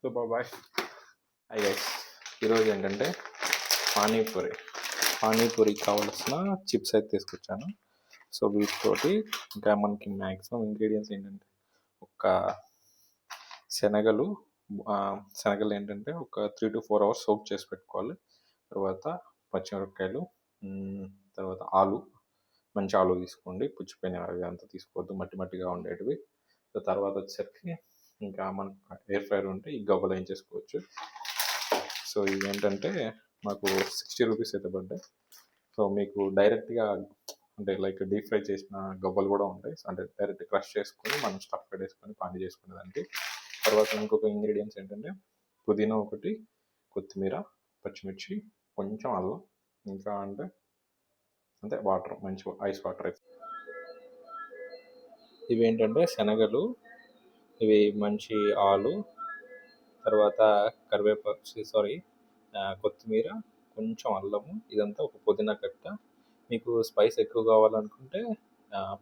So bye. Hi guys, ఈరోజు ఏంటంటే పానీపూరి పానీపూరికి కావాల్సిన చిప్స్ అయితే తీసుకొచ్చాను. సో వీటితోటి ఇంకా మనకి మ్యాక్సిమం ఇంగ్రీడియంట్స్ ఏంటంటే ఒక శనగలు శనగలు ఏంటంటే ఒక 3 to 4 hours సోక్ చేసి పెట్టుకోవాలి. తర్వాత పచ్చిమిరపకాయలు, తర్వాత ఆలు, మంచి ఆలు తీసుకోండి, పుచ్చిపోయినవి అంతా తీసుకోవద్దు, మట్టి మట్టిగా ఉండేటివి. తర్వాత వచ్చేసరికి ఇంకా మనకు ఎయిర్ ఫ్రైర్ ఉంటే ఈ గవ్వలు ఏం చేసుకోవచ్చు. సో ఇవి ఏంటంటే మాకు 60 రూపీస్ అయితే పడ్డాయి. సో మీకు డైరెక్ట్గా అంటే లైక్ డీప్ ఫ్రై చేసిన గవ్వలు కూడా ఉంటాయి, అంటే డైరెక్ట్ క్రష్ చేసుకొని మనం స్టఫ్ పెట్టేసుకొని పానీ చేసుకునేదానికి. తర్వాత ఇంకొక ఇంగ్రీడియంట్స్ ఏంటంటే పుదీనా ఒకటి, కొత్తిమీర, పచ్చిమిర్చి, కొంచెం అల్లం, ఇంకా అంటే వాటర్, మంచి ఐస్ వాటర్. ఇవి ఏంటంటే శనగలు, ఇవి మంచి ఆలు, తర్వాత కరివేపాకు, కొత్తిమీర, కొంచెం అల్లము, ఇదంతా ఒక పుదీనా కట్ట. మీకు స్పైస్ ఎక్కువ కావాలనుకుంటే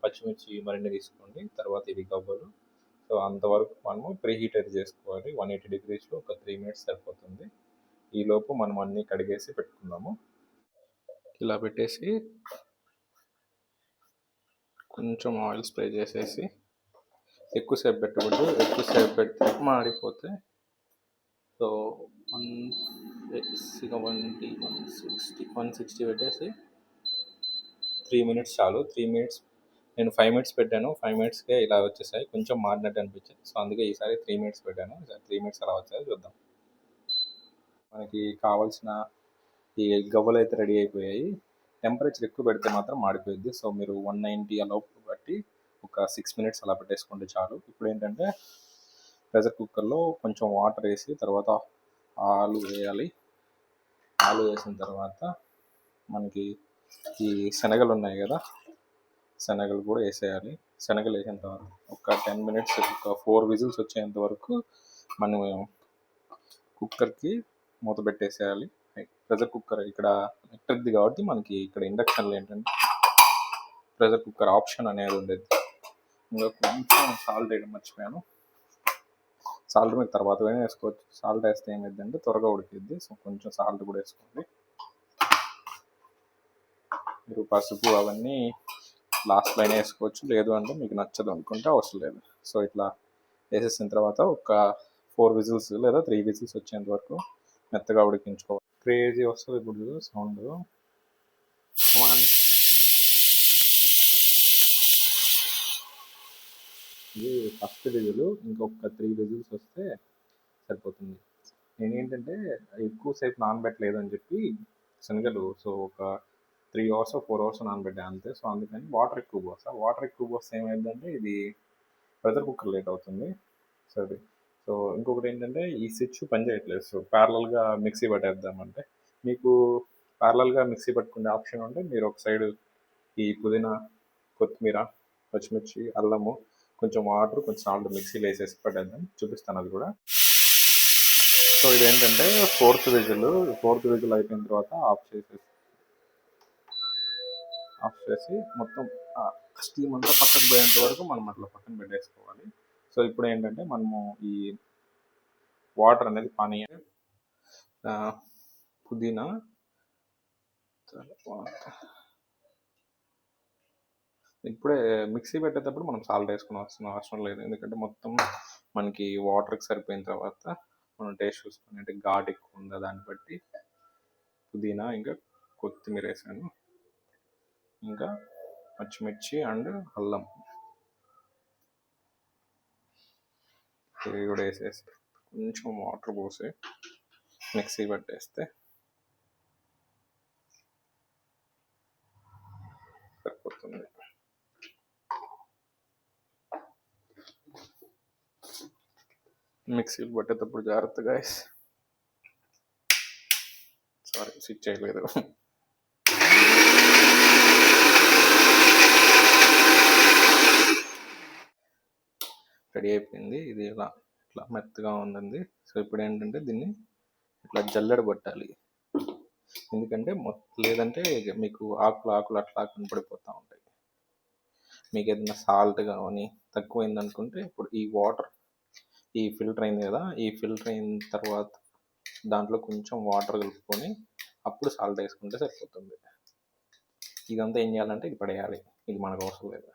పచ్చిమిర్చి మరిన్ని తీసుకోండి. తర్వాత ఇవి గవ్వలు. సో అంతవరకు మనము ప్రీ హీట్ అయితే చేసుకోవాలి. 180 degreesలో ఒక 3 minutes సరిపోతుంది. ఈలోపు మనం అన్నీ కడిగేసి పెట్టుకుందాము. ఇలా పెట్టేసి కొంచెం ఆయిల్ స్ప్రే చేసేసి, ఎక్కువసేపు పెట్టకూడదు, ఎక్కువసేపు పెడితే మాడిపోతే. సో 160 పెట్టేసి 3 minutes చాలు. 3 minutes, నేను 5 minutes పెట్టాను. 5 minutesకే ఇలా వచ్చేసాయి, కొంచెం మారినట్టు అనిపించింది. సో అందుకే ఈసారి 3 minutes పెట్టాను. ఈసారి 3 minutes అలా వచ్చాయో చూద్దాం. మనకి కావాల్సిన ఈ గవ్వలు అయితే రెడీ అయిపోయాయి. టెంపరేచర్ ఎక్కువ పెడితే మాత్రం మాడిపోయింది. సో మీరు 190 అలా బట్టి ఒక 6 minutes అలా పెట్టేసుకుంటే చాలు. ఇప్పుడు ఏంటంటే ప్రెషర్ కుక్కర్లో కొంచెం వాటర్ వేసి తర్వాత ఆలు వేయాలి. ఆలు వేసిన తర్వాత మనకి ఈ శనగలు ఉన్నాయి కదా, శనగలు కూడా వేసేయాలి. శనగలు వేసిన తర్వాత ఒక 10 minutes, ఒక 4 whistles వచ్చేంత వరకు మనం కుక్కర్కి మూత పెట్టేసేయాలి. ప్రెషర్ కుక్కర్ ఇక్కడ ఎలక్ట్రిక్ది కాబట్టి మనకి ఇక్కడ ఇండక్షన్లో ఏంటంటే ప్రెషర్ కుక్కర్ ఆప్షన్ అనేది ఉండేది. ఇంకా కొంచెం సాల్ట్ వేయడం మర్చిపోయాను. సాల్ట్ మీకు తర్వాత వేసుకోవచ్చు. సాల్ట్ వేస్తే ఏమైందంటే త్వరగా ఉడికిద్ది. సో కొంచెం సాల్ట్ కూడా వేసుకోండి. మీరు పసుపు అవన్నీ లాస్ట్లో అయినా వేసుకోవచ్చు, లేదు అంటే మీకు నచ్చదు అనుకుంటే అవసరం లేదు. సో ఇట్లా వేసేసిన తర్వాత ఒక 4 whistles లేదా 3 whistles వచ్చేంత వరకు మెత్తగా ఉడికించుకోవాలి. క్రేజీ వస్తుంది ఇప్పుడు సౌండ్. ఇది ఫస్ట్ విజిల్, ఇంకొక 3 whistles వస్తే సరిపోతుంది. నేనేంటంటే ఎక్కువసేపు నానబెట్టలేదు అని చెప్పి శనగలు, సో ఒక 3 hours 4 hours నానబెట్టా అంతే. సో అందుకని వాటర్ ఎక్కువ పోస్తే ఏమైందంటే ఇది ప్రెషర్ కుక్కర్ లేట్ అవుతుంది. సరే, సో ఇంకొకటి ఏంటంటే ఈ స్విచ్ పని చేయట్లేదు. సో ప్యారలల్గా మిక్సీ పట్టేద్దామంటే, మీకు ప్యారలల్గా మిక్సీ పట్టుకునే ఆప్షన్ ఉంటే మీరు ఒక సైడ్ ఈ పుదీనా, కొత్తిమీర, పచ్చిమిర్చి, అల్లము, కొంచెం వాటర్, కొంచెం సాల్ట్ మిక్సీలో వేసేసి పట్టేద్దాం. చూపిస్తాను అది కూడా. సో ఇదేంటంటే ఫోర్త్ విజిల్ అయిపోయిన తర్వాత ఆఫ్ చేసి మొత్తం స్టీమ్ అంతా పక్కకు పోయేంత వరకు మనం అట్లా పక్కన పెట్టేసుకోవాలి. సో ఇప్పుడు ఏంటంటే మనము ఈ వాటర్ అనేది పానీ, పుదీనా, ఇప్పుడే మిక్సీ పెట్టేటప్పుడు మనం సాల్ట్ వేసుకోవాల్సిన అవసరం లేదు, ఎందుకంటే మొత్తం మనకి వాటర్కి సరిపోయిన తర్వాత మనం టేస్ట్ చూసుకుని, అంటే ఘాట్ ఎక్కువ ఉందా దాన్ని బట్టి పుదీనా ఇంకా కొత్తిమీర వేసాను, ఇంకా పచ్చిమిర్చి అండ్ అల్లం ఇవి కూడా వేసేసి కొంచెం వాటర్ పోసి మిక్సీ పట్టేస్తే సరిపోతుంది. మిక్సీలు పట్టేటప్పుడు జాగ్రత్తగా, సారీ స్విచ్ చేయలేదు. రెడీ అయిపోయింది. ఇది ఇట్లా మెత్తగా ఉందండి. సో ఇప్పుడు ఏంటంటే దీన్ని ఇట్లా జల్లెడ పట్టాలి, ఎందుకంటే లేదంటే మీకు ఆకులు అట్లా కనపడిపోతూ ఉంటాయి. మీకు ఏదైనా సాల్ట్ కానీ తక్కువైంది అనుకుంటే ఇప్పుడు ఈ వాటర్ ఈ ఫిల్టర్ అయింది కదా, ఈ ఫిల్టర్ అయిన తర్వాత దాంట్లో కొంచెం వాటర్ కలుపుకొని అప్పుడు సాల్ట్ వేసుకుంటే సరిపోతుంది. ఇదంతా ఏం చేయాలంటే ఇది పడేయాలి, ఇది మనకు అవసరం లేదు.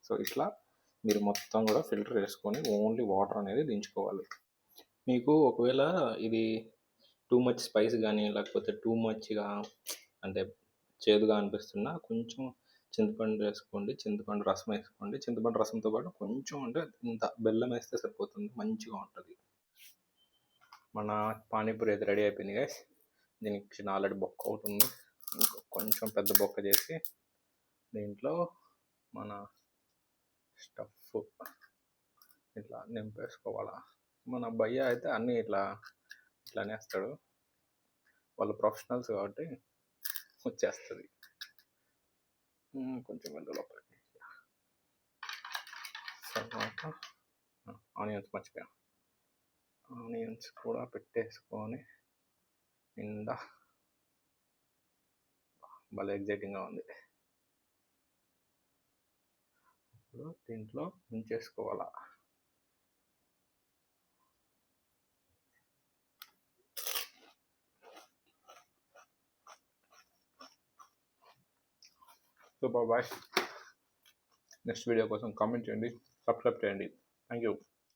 సో ఇట్లా మీరు మొత్తం కూడా ఫిల్టర్ వేసుకొని ఓన్లీ వాటర్ అనేది దించుకోవాలి. మీకు ఒకవేళ ఇది టూ మచ్ స్పైస్ కానీ లేకపోతే టూ మచ్గా అంటే చేదుగా అనిపిస్తున్నా కొంచెం చింతపండు వేసుకోండి, చింతపండు రసం వేసుకోండి. చింతపండు రసంతో పాటు కొంచెం అంటే ఇంత బెల్లం వేస్తే సరిపోతుంది, మంచిగా ఉంటుంది. మన పానీపూరి అయితే రెడీ అయిపోయింది గైస్. దీనికి చిన్న ఆల్రెడీ బొక్క ఒకటి ఉంది, కొంచెం పెద్ద బొక్క చేసి దీంట్లో మన స్టఫ్ ఇట్లా నింపేసుకోవాలా. మన భయ్య అయితే అన్నీ ఇట్లానే వేస్తాడు, వాళ్ళు ప్రొఫెషనల్స్ కాబట్టి వచ్చేస్తుంది. కొంచెం వెళ్ళు లోపలికి. తర్వాత ఆనియన్స్ మర్చిపోయాం, ఆనియన్స్ కూడా పెట్టేసుకొని నిండా భలే ఎగ్జైటింగ్గా ఉంది. ఇప్పుడు దీంట్లో ఉంచేసుకోవాలా. Super boy. నెక్స్ట్ వీడియో కోసం కామెంట్ చేయండి, సబ్స్క్రైబ్ చేయండి. Thank you.